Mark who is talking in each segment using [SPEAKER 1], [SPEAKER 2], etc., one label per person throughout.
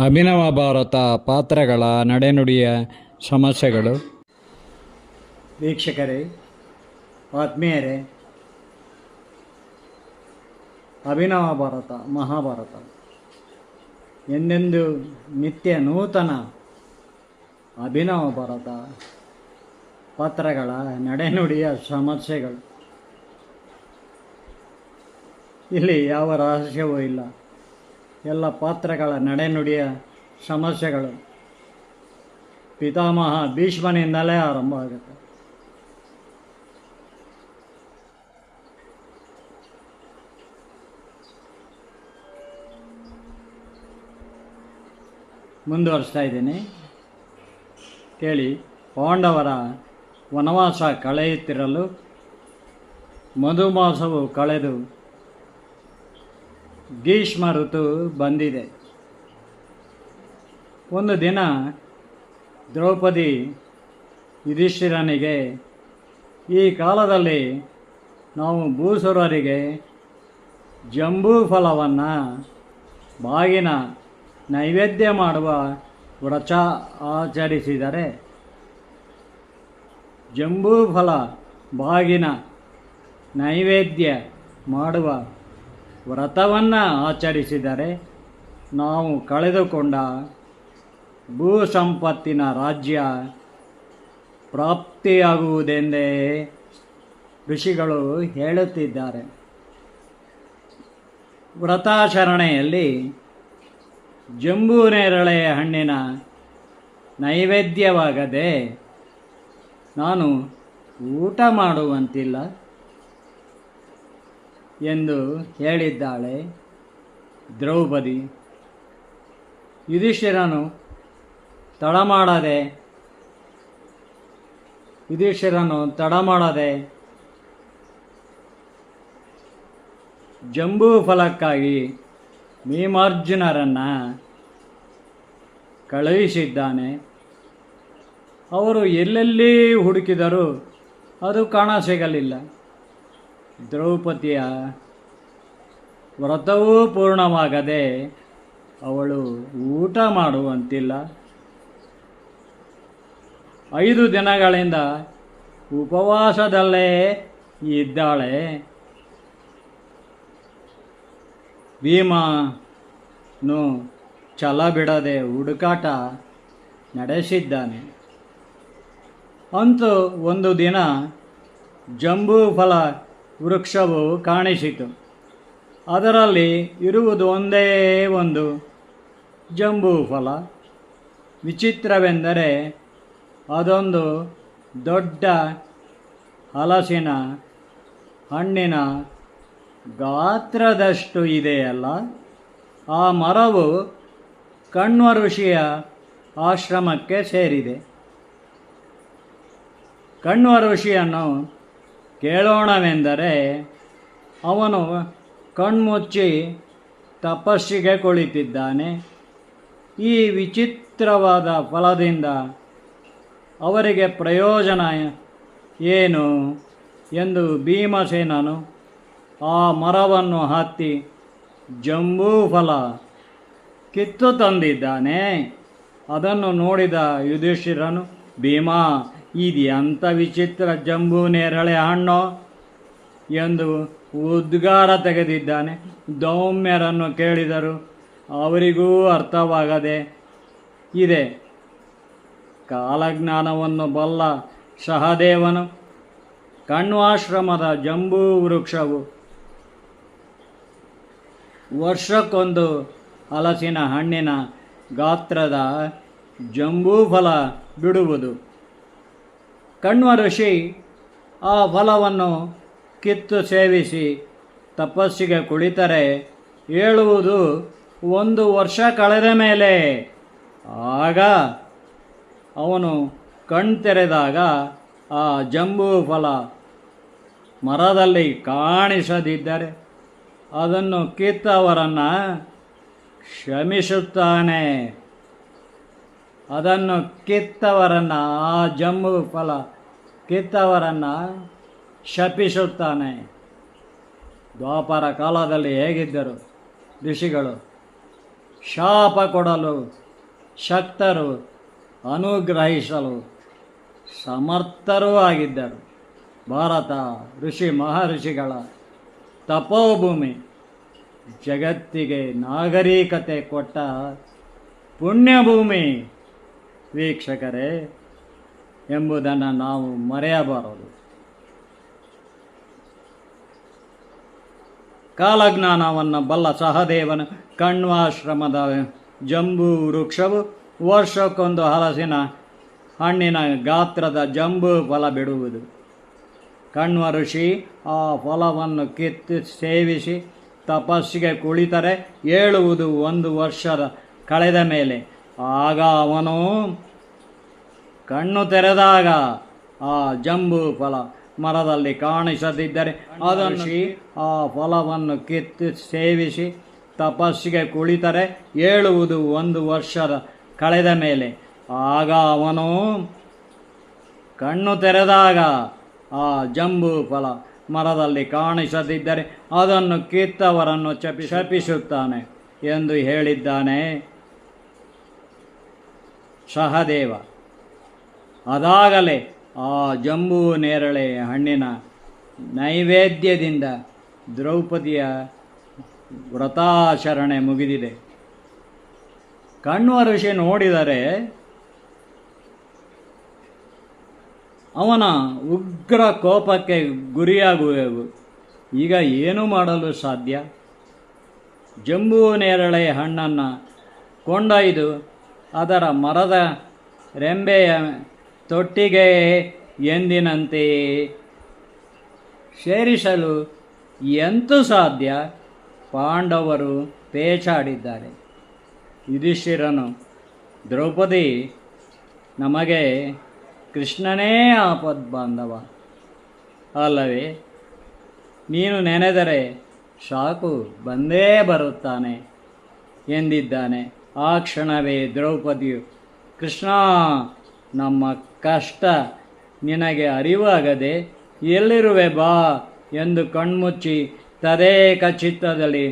[SPEAKER 1] ಅಭಿನವ ಭಾರತ ಪಾತ್ರಗಳ ನಡೆನುಡಿಯ ಸಮಸ್ಯೆಗಳು.
[SPEAKER 2] ವೀಕ್ಷಕರೇ, ಆತ್ಮೀಯರೇ, ಅಭಿನವ ಭಾರತ ಮಹಾಭಾರತ ಎಂದೆಂದು ನಿತ್ಯ ನೂತನ ಅಭಿನವ ಭಾರತ ಪಾತ್ರಗಳ ನಡೆನುಡಿಯ ಸಮಸ್ಯೆಗಳು. ಇಲ್ಲಿ ಯಾವ ರಹಸ್ಯವೂ ಇಲ್ಲ. ಎಲ್ಲ ಪಾತ್ರಗಳ ನಡೆನುಡಿಯ ಸಮಸ್ಯೆಗಳು ಪಿತಾಮಹ ಭೀಷ್ಮನಿಂದಲೇ ಆರಂಭ ಆಗುತ್ತೆ. ಮುಂದುವರಿಸ್ತಾ ಇದ್ದೀನಿ, ಕೇಳಿ. ಪಾಂಡವರ ವನವಾಸ ಕಳೆಯುತ್ತಿರಲು ಮಧುಮಾಸವು ಕಳೆದು ಗ್ರೀಷ್ಮ ಋತು ಬಂದಿದೆ. ಒಂದು ದಿನ ದ್ರೌಪದಿ ಯುಧಿಷ್ಠಿರನಿಗೆ, ಈ ಕಾಲದಲ್ಲಿ ನಾವು ಭೂಸುರರಿಗೆ ಜಂಬೂ ಫಲವನ್ನು ಬಾಗಿನ ನೈವೇದ್ಯ ಮಾಡುವ ವ್ರತ ಆಚರಿಸಿದರೆ, ಜಂಬೂ ಫಲ ಬಾಗಿನ ನೈವೇದ್ಯ ಮಾಡುವ ವ್ರತವನ್ನು ಆಚರಿಸಿದರೆ ನಾವು ಕಳೆದುಕೊಂಡ ಭೂ ಸಂಪತ್ತಿನ ರಾಜ್ಯ ಪ್ರಾಪ್ತಿಯಾಗುವುದೆಂದೇ ಋಷಿಗಳು ಹೇಳುತ್ತಿದ್ದಾರೆ. ವ್ರತಾಚರಣೆಯಲ್ಲಿ ಜಂಬೂ ನೇರಳೆ ಹಣ್ಣಿನ ನೈವೇದ್ಯವಾಗದೆ ನಾನು ಊಟ ಮಾಡುವಂತಿಲ್ಲ ಎಂದು ಹೇಳಿದ್ದಾಳೆ ದ್ರೌಪದಿ. ಯುಧಿಷ್ಠಿರನು ತಡಮಾಡದೆ ಜಂಬೂ ಫಲಕ್ಕಾಗಿ ಭೀಮಾರ್ಜುನರನ್ನು ಕಳುಹಿಸಿದ್ದಾನೆ. ಅವರು ಎಲ್ಲೆಲ್ಲಿ ಹುಡುಕಿದರೂ ಅದು ಕಾಣಸಿಗಲಿಲ್ಲ. ದ್ರೌಪದಿಯ ವ್ರತವೂ ಪೂರ್ಣವಾಗದೆ ಅವಳು ಊಟ ಮಾಡುವಂತಿಲ್ಲ. 5 ದಿನಗಳಿಂದ ಉಪವಾಸದಲ್ಲೇ ಇದ್ದಾಳೆ. ಭೀಮನು ಛಲ ಬಿಡದೆ ಹುಡುಕಾಟ ನಡೆಸಿದ್ದಾನೆ. ಅಂತೂ ಒಂದು ದಿನ ಜಂಬೂ ಫಲ ವೃಕ್ಷವು ಕಾಣಿಸಿತು. ಅದರಲ್ಲಿ ಇರುವುದು ಒಂದೇ ಒಂದು ಜಂಬೂ ಫಲ. ವಿಚಿತ್ರವೆಂದರೆ ಅದೊಂದು ದೊಡ್ಡ ಹಲಸಿನ ಹಣ್ಣಿನ ಗಾತ್ರದಷ್ಟು ಇದೆಯಲ್ಲ. ಆ ಮರವು ಕಣ್ವ ಋಷಿಯ ಆಶ್ರಮಕ್ಕೆ ಸೇರಿದೆ. ಕಣ್ವ ಋಷಿಯನ್ನು ಕೇಳೋಣವೆಂದರೆ ಅವನು ಕಣ್ಮುಚ್ಚಿ ತಪಸ್ಸಿಗೆ ಕುಳಿತಿದ್ದಾನೆ. ಈ ವಿಚಿತ್ರವಾದ ಫಲದಿಂದ ಅವರಿಗೆ ಪ್ರಯೋಜನ ಏನು ಎಂದು ಭೀಮಸೇನನು ಆ ಮರವನ್ನು ಹತ್ತಿ ಜಂಬೂ ಫಲ ಕಿತ್ತು ತಂದಿದ್ದಾನೆ. ಅದನ್ನು ನೋಡಿದ ಯುಧಿಷ್ಠಿರನು, ಭೀಮಾ, ಇದು ಎಂಥ ವಿಚಿತ್ರ ಜಂಬೂ ನೇರಳೆ ಹಣ್ಣು ಎಂದು ಉದ್ಗಾರ ತೆಗೆದಿದ್ದಾನೆ. ದೌಮ್ಯರನ್ನು ಕೇಳಿದರು, ಅವರಿಗೂ ಅರ್ಥವಾಗದೆ ಇದೆ. ಕಾಲಜ್ಞಾನವನ್ನು ಬಲ್ಲ ಸಹದೇವನು ಕಣ್ವಾಶ್ರಮದ ಜಂಬೂ ವೃಕ್ಷವು ವರ್ಷಕ್ಕೊಂದು ಹಲಸಿನ ಹಣ್ಣಿನ ಗಾತ್ರದ ಜಂಬೂ ಫಲ ಬಿಡುವುದು. ಕಣ್ವ ಋಷಿ ಆ ಫಲವನ್ನು ಕಿತ್ತು ಸೇವಿಸಿ ತಪಸ್ಸಿಗೆ ಕುಳಿತರೆ ಹೇಳುವುದು 1 ವರ್ಷ ಕಳೆದ ಮೇಲೆ. ಆಗ ಅವನು ಕಣ್ತೆರೆದಾಗ ಆ ಜಂಬೂ ಫಲ ಮರದಲ್ಲಿ ಕಾಣಿಸದಿದ್ದರೆ ಅದನ್ನು ಕಿತ್ತವರನ್ನು ಕ್ಷಮಿಸುತ್ತಾನೆ. ಆ ಜಂಬೂ ಫಲ ಕಿತ್ತವರನ್ನು ಶಪಿಸುತ್ತಾನೆ. ದ್ವಾಪರ ಕಾಲದಲ್ಲಿ ಹೇಗಿದ್ದರು ಋಷಿಗಳು? ಶಾಪ ಕೊಡಲು ಶಕ್ತರು, ಅನುಗ್ರಹಿಸಲು ಸಮರ್ಥರೂ ಆಗಿದ್ದರು. ಭಾರತ ಋಷಿ ಮಹರ್ಷಿಗಳ ತಪೋಭೂಮಿ, ಜಗತ್ತಿಗೆ ನಾಗರಿಕತೆ ಕೊಟ್ಟ ಪುಣ್ಯಭೂಮಿ ವೀಕ್ಷಕರೇ ಎಂಬುದನ್ನು ನಾವು ಮರೆಯಬಾರದು. ಕಾಲಜ್ಞಾನವನ್ನು ಬಲ್ಲ ಸಹದೇವನ ಕಣ್ವಾಶ್ರಮದ ಜಂಬೂ ವೃಕ್ಷವು ವರ್ಷಕ್ಕೊಂದು ಹಲಸಿನ ಹಣ್ಣಿನ ಗಾತ್ರದ ಜಂಬೂ ಫಲ ಬಿಡುವುದು. ಕಣ್ವ ಋಷಿ ಆ ಫಲವನ್ನು ಕಿತ್ತು ಸೇವಿಸಿ ತಪಸ್ಸಿಗೆ ಕುಳಿತರೆ ಏಳುವುದು 1 ವರ್ಷದ ಕಳೆದ ಮೇಲೆ. ಆಗ ಅವನು ಕಣ್ಣು ತೆರೆದಾಗ ಆ ಜಂಬೂ ಫಲ ಮರದಲ್ಲಿ ಕಾಣಿಸದಿದ್ದರೆ ಅದನ್ನು ಆ ಫಲವನ್ನು ಕಿತ್ತು ಸೇವಿಸಿ ತಪಸ್ಸಿಗೆ ಕುಳಿತರೆ ಏಳುವುದು 1 ವರ್ಷದ ಕಳೆದ ಮೇಲೆ. ಆಗ ಅವನು ಕಣ್ಣು ತೆರೆದಾಗ ಆ ಜಂಬೂ ಫಲ ಮರದಲ್ಲಿ ಕಾಣಿಸದಿದ್ದರೆ ಅದನ್ನು ಕಿತ್ತವರನ್ನು ಶಪಿಸುತ್ತಾನೆ ಎಂದು ಹೇಳಿದ್ದಾನೆ ಸಹದೇವ. ಅದಾಗಲೇ ಆ ಜಂಬೂ ನೇರಳೆ ಹಣ್ಣಿನ ನೈವೇದ್ಯದಿಂದ ದ್ರೌಪದಿಯ ವ್ರತಾಚರಣೆ ಮುಗಿದಿದೆ. ಕಣ್ವ ಋಷಿ ನೋಡಿದರೆ ಅವನ ಉಗ್ರ ಕೋಪಕ್ಕೆ ಗುರಿಯಾಗುವೆವು. ಈಗ ಏನು ಮಾಡಲು ಸಾಧ್ಯ? ಜಂಬೂ ನೇರಳೆ ಹಣ್ಣನ್ನು ಕೊಂಡೊಯ್ದು ಅದರ ಮರದ ರೆಂಬೆಯ ತೊಟ್ಟಿಗೆ ಎಂದಿನಂತೆ ಸೇರಿಸಲು ಎಂತೂ ಸಾಧ್ಯ? ಪಾಂಡವರು ಪೇಚಾಡಿದ್ದಾರೆ. ಯುಧಿಷ್ಠಿರನು, ದ್ರೌಪದಿ, ನಮಗೆ ಕೃಷ್ಣನೇ ಆಪದ್ಬಾಂಧವ ಅಲ್ಲವೇ? ನೀನು ನೆನೆದರೆ ಸಾಕು, ಬಂದೇ ಬರುತ್ತಾನೆ ಎಂದಿದ್ದಾನೆ. ಆ ಕ್ಷಣವೇ ದ್ರೌಪದಿಯು, ಕೃಷ್ಣ, ನಮ್ಮ ಕಷ್ಟ ನಿನಗೆ ಅರಿವಾಗದೆ ಎಲ್ಲಿರುವೆ ಬಾ ಎಂದು ಕಣ್ಮುಚ್ಚಿ ತದೇಕ ಚಿತ್ತದಲ್ಲಿ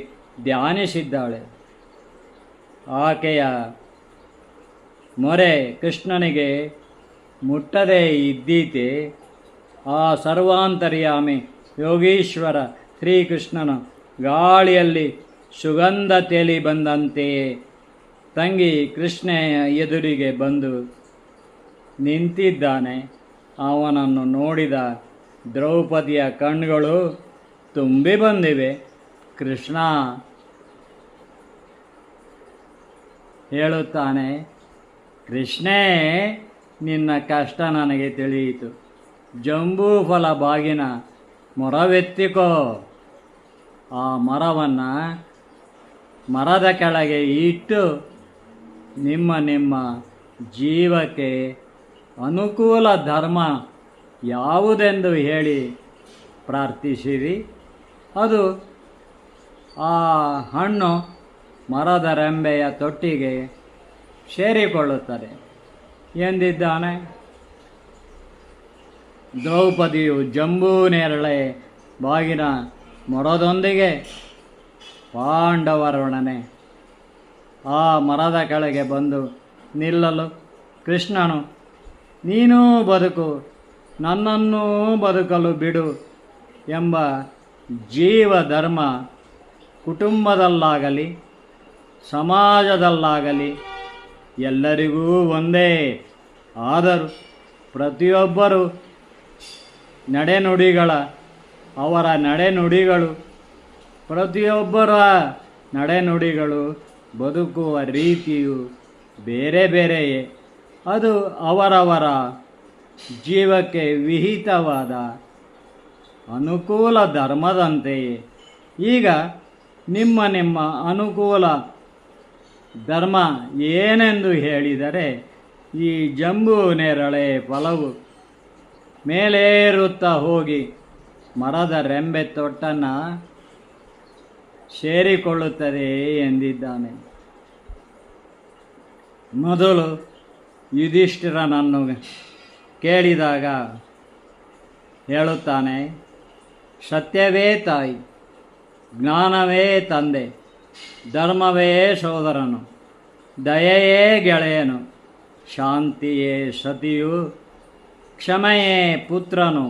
[SPEAKER 2] ಧ್ಯಾನಿಸಿದ್ದಾಳೆ. ಆಕೆಯ ಮೊರೆ ಕೃಷ್ಣನಿಗೆ ಮುಟ್ಟದೇ ಇದ್ದೀತೆ. ಆ ಸರ್ವಾಂತರ್ಯಾಮಿ ಯೋಗೀಶ್ವರ ಶ್ರೀಕೃಷ್ಣನು ಗಾಳಿಯಲ್ಲಿ ಸುಗಂಧ ತೇಲಿ ಬಂದಂತೆಯೇ ತಂಗಿ ಕೃಷ್ಣೆಯ ಎದುರಿಗೆ ಬಂದು ನಿಂತಿದ್ದಾನೆ. ಅವನನ್ನು ನೋಡಿದ ದ್ರೌಪದಿಯ ಕಣ್ಣುಗಳು ತುಂಬಿ ಬಂದಿವೆ. ಕೃಷ್ಣ ಹೇಳುತ್ತಾನೆ, ಕೃಷ್ಣೇ, ನಿನ್ನ ಕಷ್ಟ ನನಗೆ ತಿಳಿಯಿತು. ಜಂಬೂ ಫಲ ಬಾಗಿನ ಮೊರವೆತ್ತಿಕೋ. ಆ ಮರವನ್ನು ಮರದ ಕೆಳಗೆ ಇಟ್ಟು ನಿಮ್ಮ ಜೀವಕ್ಕೆ ಅನುಕೂಲ ಧರ್ಮ ಯಾವುದೆಂದು ಹೇಳಿ ಪ್ರಾರ್ಥಿಸಿರಿ. ಅದು ಆ ಹಣ್ಣು ಮರದ ರೆಂಬೆಯ ತೊಟ್ಟಿಗೆ ಸೇರಿಕೊಳ್ಳುತ್ತದೆ ಎಂದಿದ್ದಾನೆ. ದ್ರೌಪದಿಯು ಜಂಬೂ ನೇರಳೆ ಬಾಗಿನ ಮೊರದೊಂದಿಗೆ ಪಾಂಡವರೊಡನೆ ಆ ಮರದ ಕೆಳಗೆ ಬಂದು ನಿಲ್ಲಲು ಕೃಷ್ಣನು, ನೀನೂ ಬದುಕು, ನನ್ನನ್ನೂ ಬದುಕಲು ಬಿಡು ಎಂಬ ಜೀವ ಧರ್ಮ ಕುಟುಂಬದಲ್ಲಾಗಲಿ ಸಮಾಜದಲ್ಲಾಗಲಿ ಎಲ್ಲರಿಗೂ ಒಂದೇ. ಆದರೂ ಪ್ರತಿಯೊಬ್ಬರು ಅವರ ನಡೆನುಡಿಗಳು, ಪ್ರತಿಯೊಬ್ಬರ ನಡೆನುಡಿಗಳು, ಬದುಕುವ ರೀತಿಯು ಬೇರೆ ಬೇರೆಯೇ. ಅದು ಅವರವರ ಜೀವಕ್ಕೆ ವಿಹಿತವಾದ ಅನುಕೂಲ ಧರ್ಮದಂತೆಯೇ. ಈಗ ನಿಮ್ಮ ಅನುಕೂಲ ಧರ್ಮ ಏನೆಂದು ಹೇಳಿದರೆ, ಈ ಜಂಬೂ ನೇರಳೆ ಫಲವು ಮೇಲೇರುತ್ತಾ ಹೋಗಿ ಮರದ ರೆಂಬೆ ತೊಟ್ಟನ್ನು ಸೇರಿಕೊಳ್ಳುತ್ತದೆ ಎಂದಿದ್ದಾನೆ. ಮೊದಲು ಯುಧಿಷ್ಠಿರನನ್ನು ಕೇಳಿದಾಗ ಹೇಳುತ್ತಾನೆ, ಸತ್ಯವೇ ತಾಯಿ, ಜ್ಞಾನವೇ ತಂದೆ, ಧರ್ಮವೇ ಸೋದರನು, ದಯೆಯೇ ಗೆಳೆಯನು, ಶಾಂತಿಯೇ ಸತಿಯು, ಕ್ಷಮೆಯೇ ಪುತ್ರನು,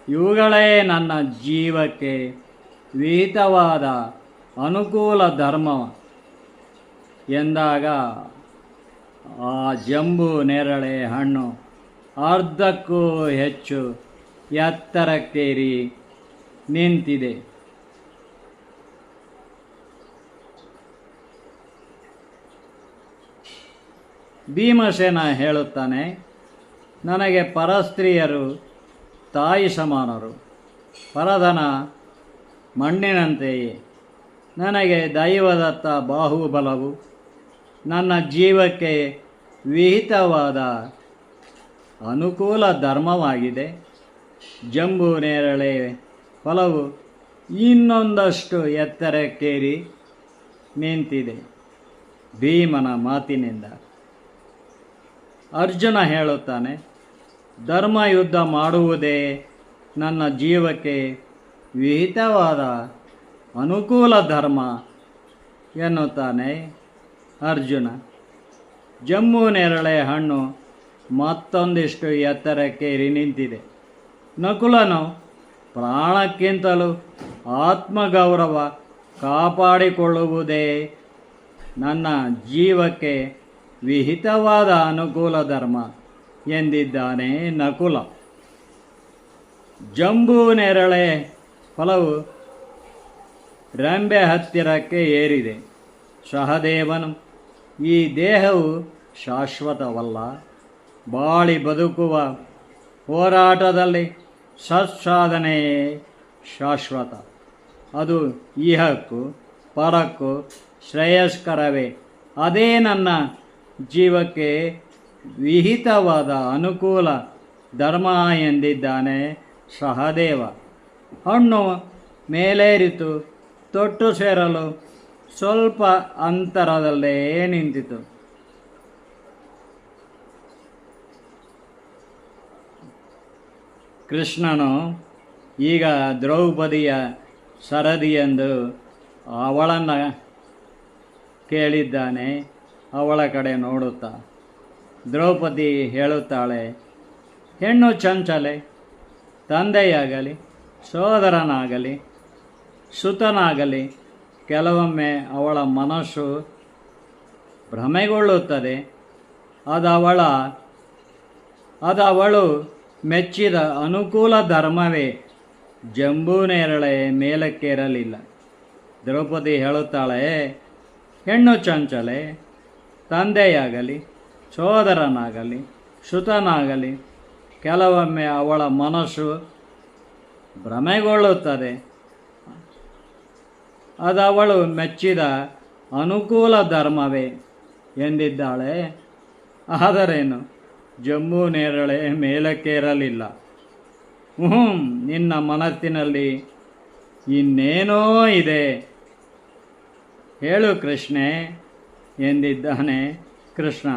[SPEAKER 2] ಇವುಗಳೇ ನನ್ನ ಜೀವಕ್ಕೆ ವಿಹಿತವಾದ ಅನುಕೂಲ ಧರ್ಮ ಎಂದಾಗ ಆ ಜಂಬೂ ನೇರಳೆ ಹಣ್ಣು ಅರ್ಧಕ್ಕೂ ಹೆಚ್ಚು ಎತ್ತರಕ್ಕೇರಿ ನಿಂತಿದೆ. ಭೀಮಸೇನ ಹೇಳುತ್ತಾನೆ, ನನಗೆ ಪರಸ್ತ್ರೀಯರು ತಾಯಿ ಸಮಾನರು, ಪರಧನ ಮಣ್ಣಿನಂತೆಯೇ. ನನಗೆ ದೈವದತ್ತ ಬಾಹುಬಲವು ನನ್ನ ಜೀವಕ್ಕೆ ವಿಹಿತವಾದ ಅನುಕೂಲ ಧರ್ಮವಾಗಿದೆ. ಜಂಬೂ ನೇರಳೆ ಫಲವು ಇನ್ನೊಂದಷ್ಟು ಎತ್ತರಕ್ಕೇರಿ ನಿಂತಿದೆ. ಭೀಮನ ಮಾತಿನಿಂದ ಅರ್ಜುನ ಹೇಳುತ್ತಾನೆ, ಧರ್ಮಯುದ್ಧ ಮಾಡುವುದೇ ನನ್ನ ಜೀವಕ್ಕೆ ವಿಹಿತವಾದ ಅನುಕೂಲ ಧರ್ಮ ಎನ್ನುತ್ತಾನೆ ಅರ್ಜುನ. ಜಂಬೂ ನೇರಳೆ ಹಣ್ಣು ಮತ್ತೊಂದಿಷ್ಟು ಎತ್ತರಕ್ಕೇರಿ ನಿಂತಿದೆ. ನಕುಲನು ಪ್ರಾಣಕ್ಕಿಂತಲೂ ಆತ್ಮಗೌರವ ಕಾಪಾಡಿಕೊಳ್ಳುವುದೇ ನನ್ನ ಜೀವಕ್ಕೆ ವಿಹಿತವಾದ ಅನುಕೂಲ ಧರ್ಮ ಎಂದಿದ್ದಾನೆ ನಕುಲ. ಜಂಬೂ ನೇರಳೆ ಫಲವು ರೆಂಬೆ ಹತ್ತಿರಕ್ಕೆ ಏರಿದೆ. ಸಹದೇವನು, ಈ ದೇಹವು ಶಾಶ್ವತವಲ್ಲ, ಬಾಳಿ ಬದುಕುವ ಹೋರಾಟದಲ್ಲಿ ಸತ್ಸಾಧನೆಯೇ ಶಾಶ್ವತ. ಅದು ಇಹಕ್ಕೂ ಪರಕ್ಕೂ ಶ್ರೇಯಸ್ಕರವೇ. ಅದೇ ನನ್ನ ಜೀವಕ್ಕೆ ವಿಹಿತವಾದ ಅನುಕೂಲ ಧರ್ಮ ಎಂದಿದ್ದಾನೆ ಸಹದೇವ. ಹಣ್ಣು ಮೇಲೇರಿತು, ತೊಟ್ಟು ಸೇರಲು ಸ್ವಲ್ಪ ಅಂತರದಲ್ಲೇ ನಿಂತಿತು. ಕೃಷ್ಣನು ಈಗ ದ್ರೌಪದಿಯ ಸರದಿಯೆಂದು ಅವಳನ್ನು ಕೇಳಿದ್ದಾನೆ. ಅವಳ ಕಡೆ ನೋಡುತ್ತಾ ದ್ರೌಪದಿ ಹೇಳುತ್ತಾಳೆ, ಹೆಣ್ಣು ಚಂಚಲೆ, ತಂದೆಯಾಗಲಿ ಸೋದರನಾಗಲಿ ಸುತನಾಗಲಿ ಕೆಲವೊಮ್ಮೆ ಅವಳ ಮನಸ್ಸು ಭ್ರಮೆಗೊಳ್ಳುತ್ತದೆ. ಅದವಳು ಮೆಚ್ಚಿದ ಅನುಕೂಲ ಧರ್ಮವೇ. ಜಂಬೂ ನೇರಳೆ ಮೇಲಕ್ಕೇರಲಿಲ್ಲ. ದ್ರೌಪದಿ ಹೇಳುತ್ತಾಳೆ, ಹೆಣ್ಣು ಚಂಚಲೆ, ತಂದೆಯಾಗಲಿ ಸೋದರನಾಗಲಿ ಸುತನಾಗಲಿ ಕೆಲವೊಮ್ಮೆ ಅವಳ ಮನಸ್ಸು ಭ್ರಮೆಗೊಳ್ಳುತ್ತದೆ. ಅದವಳು ಮೆಚ್ಚಿದ ಅನುಕೂಲ ಧರ್ಮವೇ ಎಂದಿದ್ದಾಳೆ. ಆದರೇನು, ಜಂಬೂ ನೇರಳೆ ಮೇಲಕ್ಕೇರಲಿಲ್ಲ. ನಿನ್ನ ಮನಸ್ಸಿನಲ್ಲಿ ಇನ್ನೇನೋ ಇದೆ, ಹೇಳು ಕೃಷ್ಣೆ ಎಂದಿದ್ದಾನೆ ಕೃಷ್ಣ.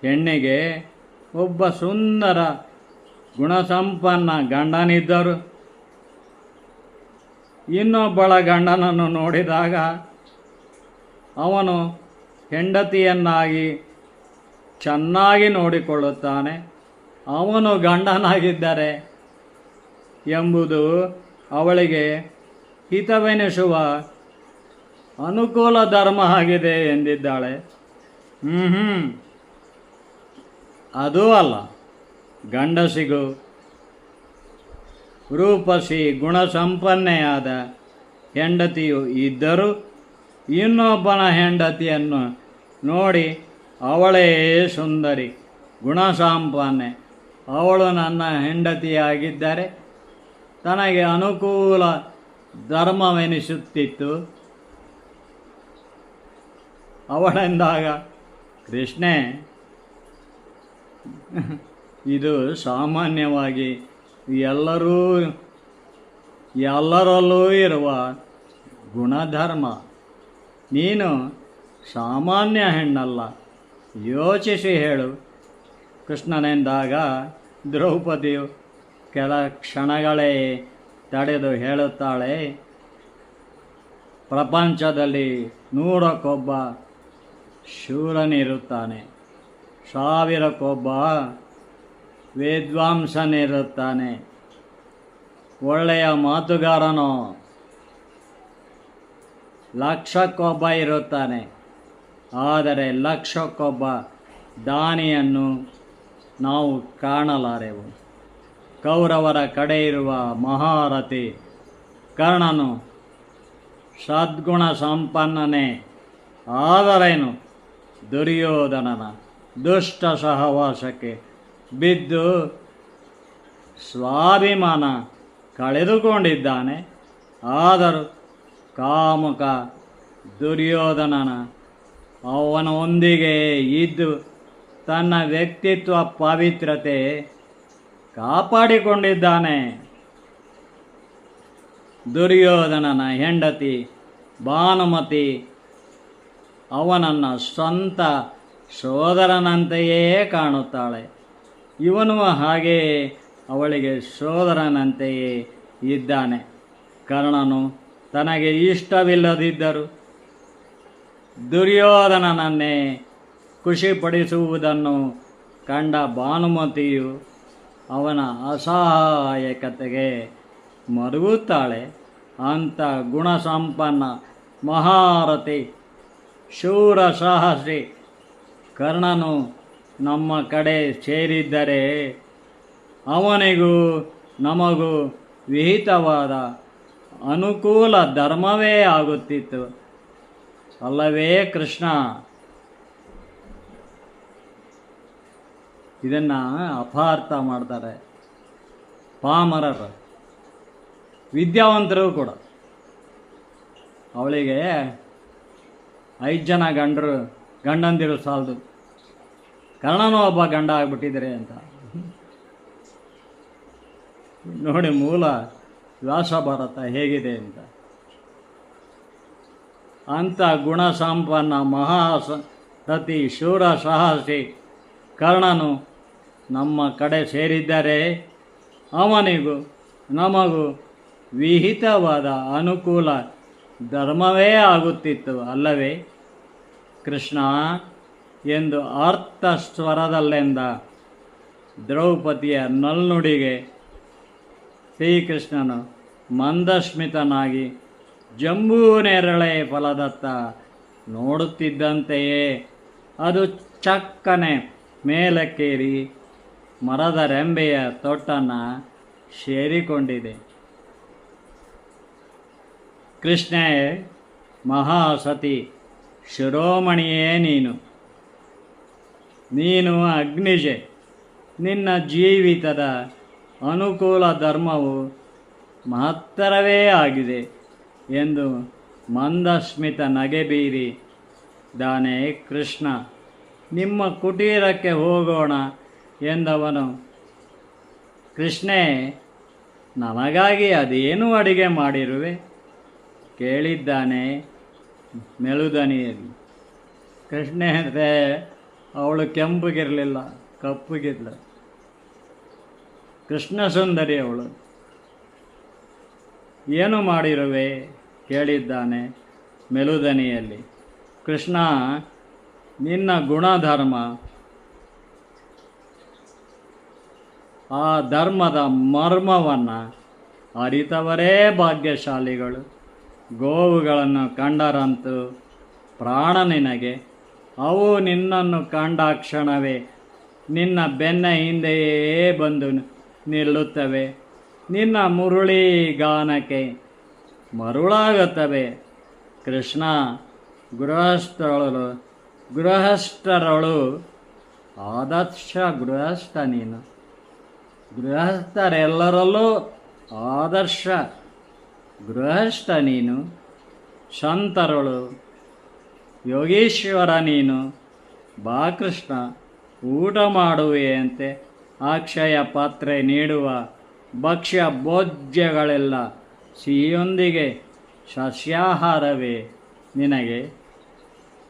[SPEAKER 2] ಹೆಣ್ಣಿಗೆ ಒಬ್ಬ ಸುಂದರ ಗುಣಸಂಪನ್ನ ಗಂಡನಿದ್ದರು. ಇನ್ನೊಬ್ಬಳ ಗಂಡನನ್ನು ನೋಡಿದಾಗ ಅವನು ಹೆಂಡತಿಯನ್ನಾಗಿ ಚೆನ್ನಾಗಿ ನೋಡಿಕೊಳ್ಳುತ್ತಾನೆ. ಅವನು ಗಂಡನಾಗಿದ್ದರೆ ಎಂಬುದು ಅವಳಿಗೆ ಹಿತವೆನಿಸುವ ಅನುಕೂಲ ಧರ್ಮ ಆಗಿದೆ ಎಂದಿದ್ದಾಳೆ. ಅದೂ ಅಲ್ಲ, ಗಂಡಸಿಗೂ ರೂಪಸಿ ಗುಣಸಂಪನ್ನೆಯಾದ ಹೆಂಡತಿಯು ಇದ್ದರೂ ಇನ್ನೊಬ್ಬನ ಹೆಂಡತಿಯನ್ನು ನೋಡಿ ಅವಳೇ ಸುಂದರಿ ಗುಣಸಂಪನ್ನೆ, ಅವಳು ನನ್ನ ಹೆಂಡತಿಯಾಗಿದ್ದರೆ ತನಗೆ ಅನುಕೂಲ ಧರ್ಮವೆನಿಸುತ್ತಿತ್ತು ಅವಳೆಂದಾಗ, ಕೃಷ್ಣೆ, ಇದು ಸಾಮಾನ್ಯವಾಗಿ ಎಲ್ಲರಲ್ಲೂ ಇರುವ ಗುಣಧರ್ಮ. ನೀನು ಸಾಮಾನ್ಯ ಹೆಣ್ಣಲ್ಲ, ಯೋಚಿಸಿ ಹೇಳು ಕೃಷ್ಣನೆಂದಾಗ ದ್ರೌಪದಿಯು ಕೆಲ ಕ್ಷಣಗಳೇ ತಡೆದು ಹೇಳುತ್ತಾಳೆ, ಪ್ರಪಂಚದಲ್ಲಿ 100ಕ್ಕೊಬ್ಬ ಶೂರನಿರುತ್ತಾನೆ, 1000ಕ್ಕೊಬ್ಬ ವಿದ್ವಾಂಸನಿರುತ್ತಾನೆ, ಒಳ್ಳೆಯ ಮಾತುಗಾರನೋ 1,00,000ಕ್ಕೊಬ್ಬ ಇರುತ್ತಾನೆ. ಆದರೆ 1,00,000ಕ್ಕೊಬ್ಬ ದಾನಿಯನ್ನು ನಾವು ಕಾಣಲಾರೆವು. ಕೌರವರ ಕಡೆ ಇರುವ ಮಹಾರಥಿ ಕರ್ಣನು ಸದ್ಗುಣ ಸಂಪನ್ನನೇ, ಆದರೇನು ದುರ್ಯೋಧನನ ದುಷ್ಟ ಸಹವಾಸಕ್ಕೆ ಬಿದ್ದು ಸ್ವಾಭಿಮಾನ ಕಳೆದುಕೊಂಡಿದ್ದಾನೆ. ಆದರೂ ಕಾಮುಕ ದುರ್ಯೋಧನನ ಅವನೊಂದಿಗೆ ಇದ್ದು ತನ್ನ ವ್ಯಕ್ತಿತ್ವ ಪವಿತ್ರತೆ ಕಾಪಾಡಿಕೊಂಡಿದ್ದಾನೆ. ದುರ್ಯೋಧನನ ಹೆಂಡತಿ ಭಾನುಮತಿ ಅವನನ್ನು ಸ್ವಂತ ಸೋದರನಂತೆಯೇ ಕಾಣುತ್ತಾಳೆ. ಇವನು ಹಾಗೆಯೇ ಅವಳಿಗೆ ಸೋದರನಂತೆಯೇ ಇದ್ದಾನೆ. ಕರ್ಣನು ತನಗೆ ಇಷ್ಟವಿಲ್ಲದಿದ್ದರೂ ದುರ್ಯೋಧನನನ್ನೇ ಖುಷಿಪಡಿಸುವುದನ್ನು ಕಂಡ ಭಾನುಮತಿಯು ಅವನ ಅಸಹಾಯಕತೆಗೆ ಮರುಗುತ್ತಾಳೆ. ಅಂಥ ಗುಣಸಂಪನ್ನ ಮಹಾರಥಿ ಶೂರ ಸಾಹಸಿ ಕರ್ಣನು ನಮ್ಮ ಕಡೆ ಸೇರಿದ್ದರೆ ಅವನಿಗೂ ನಮಗೂ ವಿಹಿತವಾದ ಅನುಕೂಲ ಧರ್ಮವೇ ಆಗುತ್ತಿತ್ತು ಅಲ್ಲವೇ ಕೃಷ್ಣ? ಇದನ್ನು ಅಪಾರ್ಥ ಮಾಡ್ತಾರೆ ಪಾಮರರು, ವಿದ್ಯಾವಂತರು ಕೂಡ. ಅವಳಿಗೆ 5 ಜನ ಗಂಡಂದಿರು ಸಾಲದು, ಕರ್ಣನೂ ಒಬ್ಬ ಗಂಡ ಆಗಿಬಿಟ್ಟಿದ್ದಾರೆ ಅಂತ. ನೋಡಿ ಮೂಲ ವ್ಯಾಸ ಭಾರತ ಹೇಗಿದೆ ಅಂತ. ಅಂಥ ಗುಣಸಂಪನ್ನ ಮಹಾರಥಿ ಶೂರ ಸಾಹಸಿ ಕರ್ಣನು ನಮ್ಮ ಕಡೆ ಸೇರಿದ್ದರೆ ಅವನಿಗೂ ನಮಗೂ ವಿಹಿತವಾದ ಅನುಕೂಲ ಧರ್ಮವೇ ಆಗುತ್ತಿತ್ತು ಅಲ್ಲವೇ ಕೃಷ್ಣ ಎಂದು ಅರ್ಥ ಸ್ವರದಲ್ಲೆಂದ ದ್ರೌಪದಿಯ ನಲ್ನುಡಿಗೆ ಶ್ರೀಕೃಷ್ಣನು ಮಂದಸ್ಮಿತನಾಗಿ ಜಂಬೂ ನೇರಳೆ ಫಲದತ್ತ ನೋಡುತ್ತಿದ್ದಂತೆಯೇ ಅದು ಚಕ್ಕನೆ ಮೇಲಕ್ಕೇರಿ ಮರದ ರೆಂಬೆಯ ತೊಟ್ಟನ್ನು ಸೇರಿಕೊಂಡಿದೆ. ಕೃಷ್ಣೇ, ಮಹಾಸತಿ ಶಿರೋಮಣಿಯೇ ನೀನು ಅಗ್ನಿಜೆ. ನಿನ್ನ ಜೀವಿತದ ಅನುಕೂಲ ಧರ್ಮವು ಮಹತ್ತರವೇ ಆಗಿದೆ ಎಂದು ಮಂದಸ್ಮಿತ ನಗೆ ಬೀರಿದಾನೆ ಕೃಷ್ಣ. ನಿಮ್ಮ ಕುಟೀರಕ್ಕೆ ಹೋಗೋಣ ಎಂದವನು. ಕೃಷ್ಣೇ, ನಮಗಾಗಿ ಅದೇನು ಅಡಿಗೆ ಮಾಡಿರುವೆ ಕೇಳಿದ್ದಾನೆ ಮೆಲುದನಿಯಲ್ಲಿ. ಕೃಷ್ಣೆ ಅಂದರೆ ಅವಳು ಕೆಂಪಗಿರಲಿಲ್ಲ, ಕಪ್ಪಗಿದ್ಲ. ಕೃಷ್ಣ ಸುಂದರಿ ಅವಳು. ಏನು ಮಾಡಿರುವೆ ಕೇಳಿದ್ದಾನೆ ಮೆಲುದನಿಯಲ್ಲಿ. ಕೃಷ್ಣ, ನಿನ್ನ ಗುಣಧರ್ಮ, ಆ ಧರ್ಮದ ಮರ್ಮವನ್ನು ಅರಿತವರೇ ಭಾಗ್ಯಶಾಲಿಗಳು. ಗೋವುಗಳನ್ನು ಕಂಡರಂತೂ ಪ್ರಾಣ ನಿನಗೆ. ಅವು ನಿನ್ನನ್ನು ಕಂಡ ಕ್ಷಣವೇ ನಿನ್ನ ಬೆನ್ನ ಹಿಂದೆಯೇ ಬಂದು ನಿಲ್ಲುತ್ತವೆ. ನಿನ್ನ ಮುರುಳಿ ಗಾನಕ್ಕೆ ಮರುಳಾಗುತ್ತವೆ. ಕೃಷ್ಣ, ಗೃಹಸ್ಥರಳು ಆದರ್ಶ ಗೃಹಸ್ಥ ನೀನು. ಗೃಹಸ್ಥರೆಲ್ಲರಲ್ಲೂ ಆದರ್ಶ ಗೃಹಸ್ಥ ನೀನು. ಸಂತರಳು ಯೋಗೀಶ್ವರ ನೀನು. ಬಾ ಕೃಷ್ಣ, ಊಟ ಮಾಡುವೆಯಂತೆ. ಅಕ್ಷಯ ಪಾತ್ರೆ ನೀಡುವ ಭಕ್ಷ್ಯ ಭೋಜ್ಯಗಳೆಲ್ಲ ಸಿಹಿಯೊಂದಿಗೆ ಸಸ್ಯಾಹಾರವೇ ನಿನಗೆ.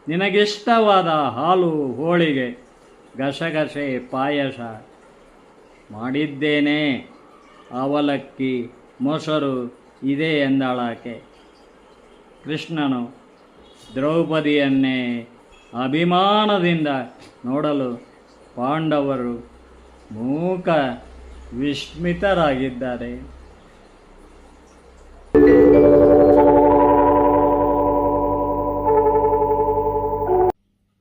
[SPEAKER 2] ನಿನಗಿಷ್ಟವಾದ ಹಾಲು, ಹೋಳಿಗೆ, ಗಸಗಸೆ ಪಾಯಸ ಮಾಡಿದ್ದೇನೆ. ಅವಲಕ್ಕಿ, ಮೊಸರು ಇದೆ ಎಂದಳಾಕೆ. ಕೃಷ್ಣನು ದ್ರೌಪದಿಯನ್ನೇ ಅಭಿಮಾನದಿಂದ ನೋಡಲು ಪಾಂಡವರು ಮೂಕ ವಿಸ್ಮಿತರಾಗಿದ್ದಾರೆ.